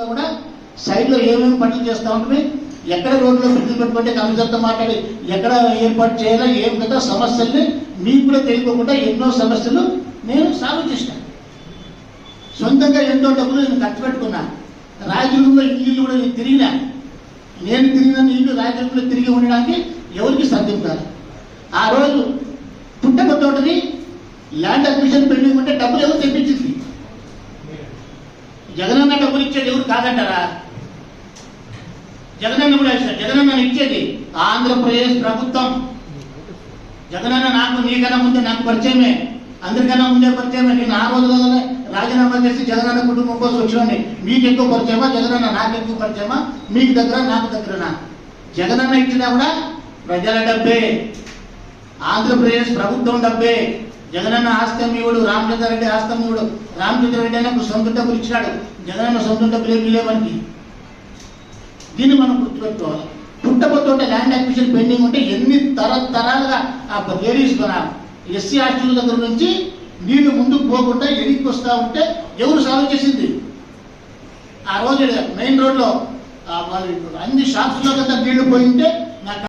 కూడా సైడ్లో ఏమేమి పనులు చేస్తూ ఉంటుంది, ఎక్కడ రోడ్లో బిల్లు పెట్టుకుంటే కమిషన్తో మాట్లాడి ఎక్కడ ఏర్పాటు చేయాలో ఏం కదా సమస్యల్ని మీకు కూడా తెలియకుండా ఎన్నో సమస్యలు నేను సాల్వ్ చేశాను. సొంతంగా ఎంతో డబ్బులు నేను ఖర్చు పెట్టుకున్నాను. రాయదుర్గంలో ఇల్లు కూడా నేను తిరిగినా. నేను తిరిగిన ఇల్లు రాయదుర్గంలో తిరిగి ఉండడానికి ఎవరికి సాధ్యం కాదు. ఆ రోజు పుట్టక తోటని ల్యాండ్ అక్విజిషన్ పెండింగ్ ఉంటే డబ్బులు ఎవరు తెప్పించింది? జగనన్న డబ్బులు ఇచ్చేది ఎవరు కాదంటారా? జగనన్న కూడా ఇచ్చారు. జగనన్న ఇచ్చేది ఆంధ్రప్రదేశ్ ప్రభుత్వం. జగనన్న నాకు నీకన్నా ముందే నాకు పరిచయమే, అందరికన్నా ముందే పరిచయమే. నేను ఆ రోజులలోనే రాజీనామా చేసి జగనన్న కుటుంబం కోసం వచ్చేవాడిని. మీకు ఎక్కువ పరిచయమా జగనన్న? నాకు ఎక్కువ పరిచయమా? మీకు దగ్గర నాకు దగ్గరనా? జగనన్న ఇచ్చినా కూడా ప్రజల డబ్బే, ఆంధ్రప్రదేశ్ ప్రభుత్వం డబ్బే. జగనన్న ఆస్తమీయుడు, రామచంద్రారెడ్డి ఆస్తమీయుడు. రామచంద్రారెడ్డి అయినా సొంత డబ్బులు ఇచ్చినాడు, జగనన్న సొంత డబ్బులు ఏమి లేవనికి. దీన్ని మనం గుర్తుపెట్టుకోవాలి. పుట్టబోతుంటే ల్యాండ్ అక్విజిషన్ పెండింగ్ ఉంటే ఎన్ని తరతరాలుగా ఆ లేడీస్ ఎస్సీ హాస్టల్ దగ్గర నుంచి నీళ్లు ముందుకు పోకుండా ఎడికి వస్తూ ఉంటే ఎవరు సాల్వ్ చేసింది? ఆ రోజు మెయిన్ రోడ్లో అన్ని షాప్స్లో కదా నీళ్లు పోయింటే